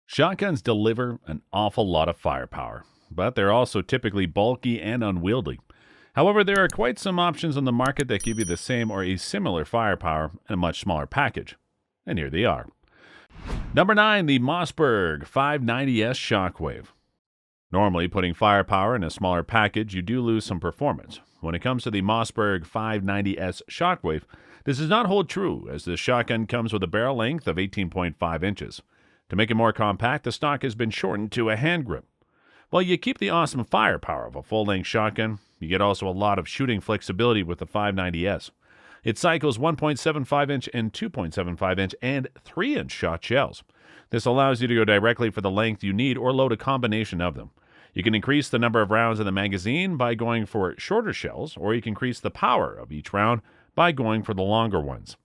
Shotguns deliver an awful lot of firepower, but they're also typically bulky and unwieldy. However, there are quite some options on the market that give you the same or a similar firepower in a much smaller package. And here they are. Number 9, the MOSSBERG 590S Shockwave. Normally, putting firepower in a smaller package, you do lose some performance. When it comes to the MOSSBERG 590S Shockwave, this does not hold true, as this shotgun comes with a barrel length of 18.5 inches. To make it more compact, the stock has been shortened to a hand grip. While you keep the awesome firepower of a full-length shotgun, you get also a lot of shooting flexibility with the 590S. It cycles 1.75-inch and 2.75-inch and 3-inch shot shells. This allows you to go directly for the length you need or load a combination of them. You can increase the number of rounds in the magazine by going for shorter shells, or you can increase the power of each round by going for the longer ones.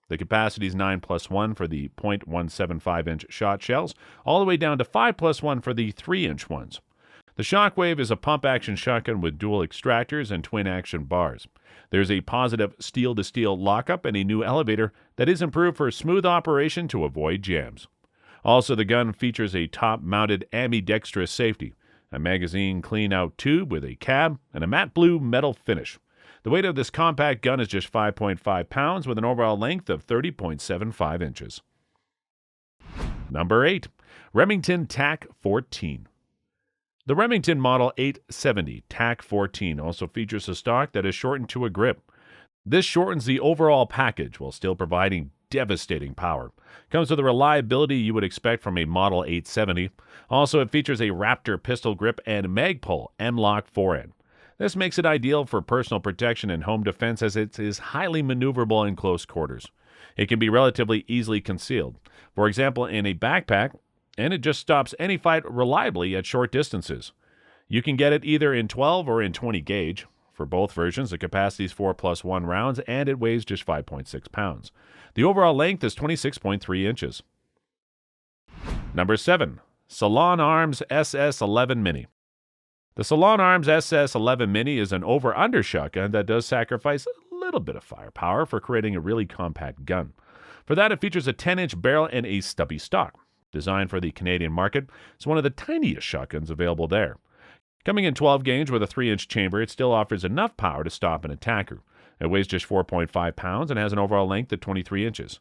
The capacity is 9+1 for the .175-inch shot shells, all the way down to 5+1 for the 3-inch ones. The Shockwave is a pump-action shotgun with dual extractors and twin-action bars. There's a positive steel-to-steel lockup and a new elevator that is improved for smooth operation to avoid jams. Also, the gun features a top-mounted ambidextrous safety, a magazine clean-out tube with a cab, and a matte blue metal finish. The weight of this compact gun is just 5.5 pounds with an overall length of 30.75 inches. Number 8. Remington TAC-14. The Remington Model 870 TAC-14 also features a stock that is shortened to a grip. This shortens the overall package while still providing devastating power. Comes with the reliability you would expect from a Model 870. Also, it features a Raptor pistol grip and Magpul M-Lock forend. This makes it ideal for personal protection and home defense as it is highly maneuverable in close quarters. It can be relatively easily concealed, for example in a backpack, and it just stops any fight reliably at short distances. You can get it either in 12 or in 20 gauge. For both versions, the capacity is 4+1 rounds, and it weighs just 5.6 pounds. The overall length is 26.3 inches. Number 7. SULUN Arms SS11 Mini. The SULUN Arms SS11 Mini is an over-under shotgun that does sacrifice a little bit of firepower for creating a really compact gun. For that, it features a 10-inch barrel and a stubby stock. Designed for the Canadian market, it's one of the tiniest shotguns available there. Coming in 12 gauge with a 3-inch chamber, it still offers enough power to stop an attacker. It weighs just 4.5 pounds and has an overall length of 23 inches.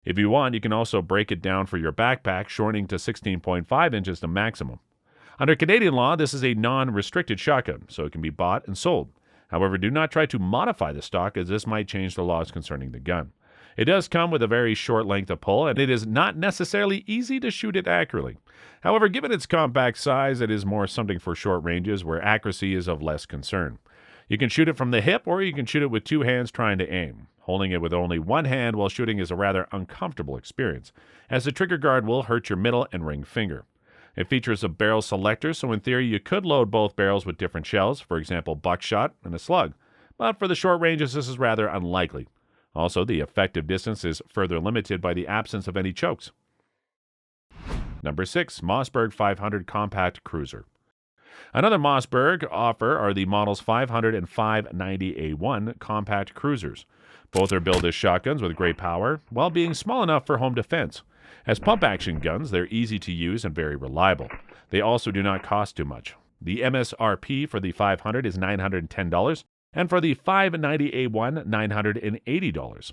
If you want, you can also break it down for your backpack, shortening to 16.5 inches the maximum. Under Canadian law, this is a non-restricted shotgun, so it can be bought and sold. However, do not try to modify the stock, as this might change the laws concerning the gun. It does come with a very short length of pull, and it is not necessarily easy to shoot it accurately. However, given its compact size, it is more something for short ranges where accuracy is of less concern. You can shoot it from the hip, or you can shoot it with two hands trying to aim. Holding it with only one hand while shooting is a rather uncomfortable experience, as the trigger guard will hurt your middle and ring finger. It features a barrel selector, so in theory you could load both barrels with different shells, for example buckshot and a slug. But for the short ranges, this is rather unlikely. Also, the effective distance is further limited by the absence of any chokes. Number 6. MOSSBERG 500 Compact Cruiser. Another MOSSBERG offer are the models 500 and 590A1 Compact Cruisers. Both are billed as shotguns with great power, while being small enough for home defense. As pump-action guns, they're easy to use and very reliable. They also do not cost too much. The MSRP for the 500 is $910, and for the 590A1, $980.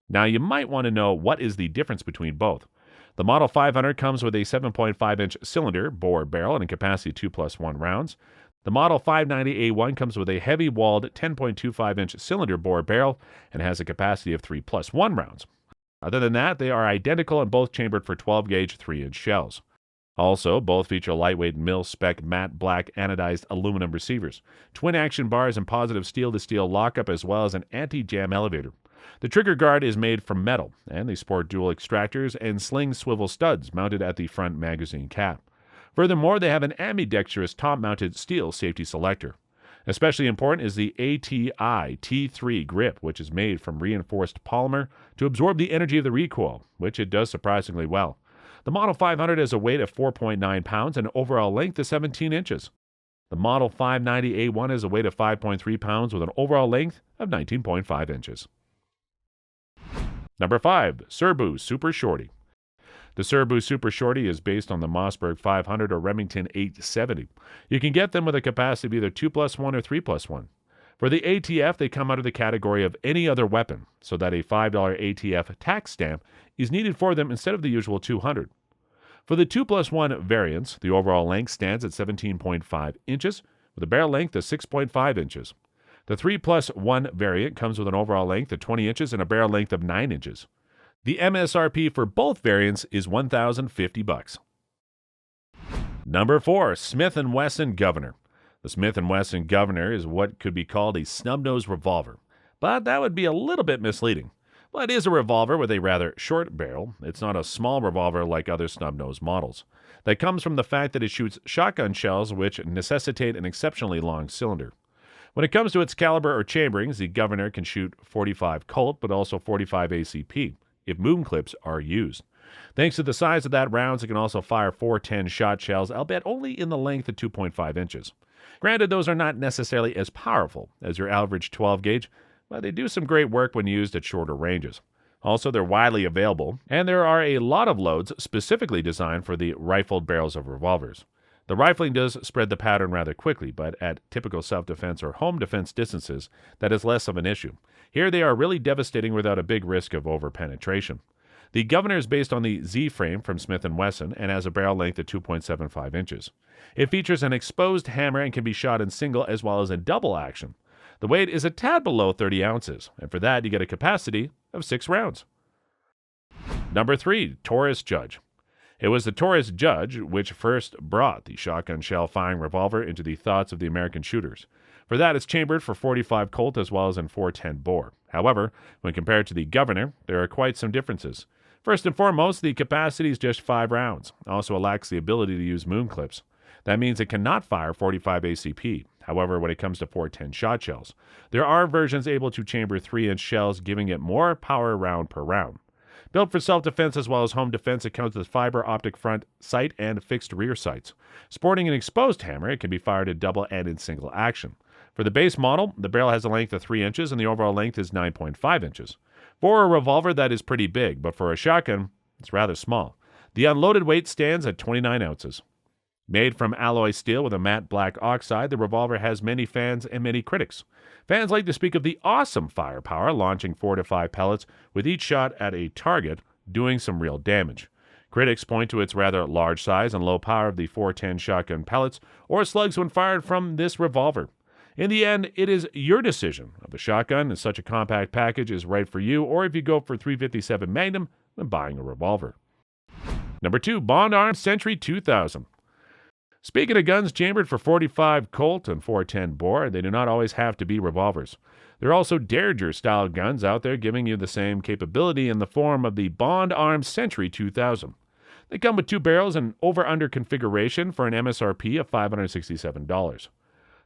Now, you might want to know what is the difference between both. The Model 500 comes with a 7.5-inch cylinder, bore barrel, and a capacity 2+1 rounds. The Model 590A1 comes with a heavy-walled 10.25-inch cylinder bore barrel and has a capacity of 3+1 rounds. Other than that, they are identical and both chambered for 12-gauge 3-inch shells. Also, both feature lightweight mil-spec matte black anodized aluminum receivers, twin-action bars and positive steel-to-steel lockup, as well as an anti-jam elevator. The trigger guard is made from metal, and they sport dual extractors and sling swivel studs mounted at the front magazine cap. Furthermore, they have an ambidextrous top-mounted steel safety selector. Especially important is the ATI T3 grip, which is made from reinforced polymer to absorb the energy of the recoil, which it does surprisingly well. The Model 500 has a weight of 4.9 pounds and an overall length of 17 inches. The Model 590A1 has a weight of 5.3 pounds with an overall length of 19.5 inches. Number 5. SERBU SUPER-SHORTY. The SERBU SUPER-SHORTY is based on the MOSSBERG 500 or Remington 870. You can get them with a capacity of either 2+1 or 3+1. For the ATF, they come under the category of any other weapon, so that a $5 ATF tax stamp is needed for them instead of the usual $200. For the 2+1 variants, the overall length stands at 17.5 inches, with a barrel length of 6.5 inches. The 3+1 variant comes with an overall length of 20 inches and a barrel length of 9 inches. The MSRP for both variants is $1,050. Number 4, Smith & Wesson Governor. The Smith & Wesson Governor is what could be called a snub-nosed revolver, but that would be a little bit misleading. Well, it is a revolver with a rather short barrel. It's not a small revolver like other snub-nosed models. That comes from the fact that it shoots shotgun shells, which necessitate an exceptionally long cylinder. When it comes to its caliber or chamberings, the Governor can shoot .45 Colt, but also .45 ACP, if moon clips are used. Thanks to the size of that rounds, it can also fire 410 shot shells, albeit only in the length of 2.5 inches. Granted, those are not necessarily as powerful as your average 12 gauge, but they do some great work when used at shorter ranges. Also, they're widely available, and there are a lot of loads specifically designed for the rifled barrels of revolvers. The rifling does spread the pattern rather quickly, but at typical self-defense or home defense distances, that is less of an issue. Here they are really devastating without a big risk of over-penetration. The Governor is based on the Z-frame from Smith & Wesson and has a barrel length of 2.75 inches. It features an exposed hammer and can be shot in single as well as in double action. The weight is a tad below 30 ounces, and for that you get a capacity of 6 rounds. Number 3, Taurus Judge. It was the Taurus Judge which first brought the shotgun shell firing revolver into the thoughts of the American shooters. For that, it's chambered for .45 Colt as well as in .410 bore. However, when compared to the Governor, there are quite some differences. First and foremost, the capacity is just 5 rounds. Also, it lacks the ability to use moon clips. That means it cannot fire .45 ACP. However, when it comes to .410 shot shells, there are versions able to chamber 3-inch shells, giving it more power round per round. Built for self-defense as well as home defense, it comes with fiber optic front sight and fixed rear sights. Sporting an exposed hammer, it can be fired in double and in single action. For the base model, the barrel has a length of 3 inches and the overall length is 9.5 inches. For a revolver, that is pretty big, but for a shotgun, it's rather small. The unloaded weight stands at 29 ounces. Made from alloy steel with a matte black oxide, the revolver has many fans and many critics. Fans like to speak of the awesome firepower, launching 4 to 5 pellets with each shot at a target, doing some real damage. Critics point to its rather large size and low power of the .410 shotgun pellets or slugs when fired from this revolver. In the end, it is your decision if a shotgun in such a compact package is right for you, or if you go for .357 Magnum when buying a revolver. Number 2, Bond Arms Century 2000. Speaking of guns chambered for .45 Colt and .410 bore, they do not always have to be revolvers. There are also Derringer-style guns out there giving you the same capability in the form of the Bond Arms Century 2000. They come with 2 barrels and over-under configuration for an MSRP of $567.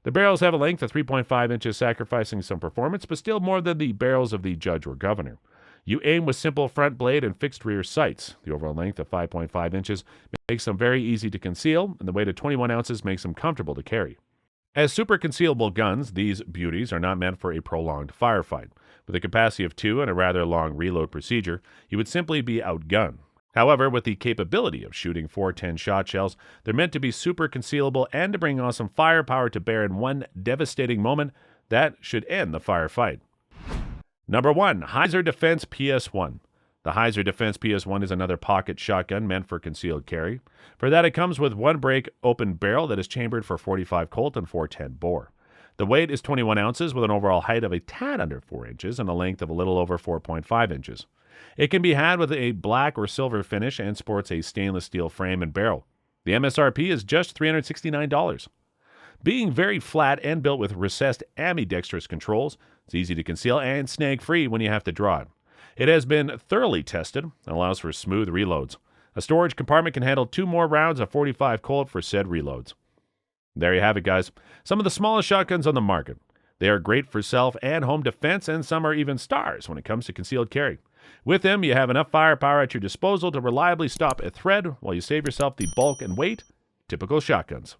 The barrels have a length of 3.5 inches, sacrificing some performance, but still more than the barrels of the Judge or Governor. You aim with simple front blade and fixed rear sights. The overall length of 5.5 inches makes them very easy to conceal, and the weight of 21 ounces makes them comfortable to carry. As super concealable guns, these beauties are not meant for a prolonged firefight. With a capacity of 2 and a rather long reload procedure, you would simply be outgunned. However, with the capability of shooting .410 shot shells, they're meant to be super concealable and to bring awesome firepower to bear in one devastating moment that should end the firefight. Number 1, HEIZER Defense PS1. The HEIZER Defense PS1 is another pocket shotgun meant for concealed carry. For that, it comes with 1 break open barrel that is chambered for .45 Colt and .410 bore. The weight is 21 ounces with an overall height of a tad under 4 inches and a length of a little over 4.5 inches. It can be had with a black or silver finish and sports a stainless steel frame and barrel. The MSRP is just $369. Being very flat and built with recessed ambidextrous controls, it's easy to conceal and snag-free when you have to draw it. It has been thoroughly tested and allows for smooth reloads. A storage compartment can handle 2 more rounds of .45 Colt for said reloads. There you have it, guys. Some of the smallest shotguns on the market. They are great for self and home defense, and some are even stars when it comes to concealed carry. With them, you have enough firepower at your disposal to reliably stop a threat while you save yourself the bulk and weight, typical shotguns.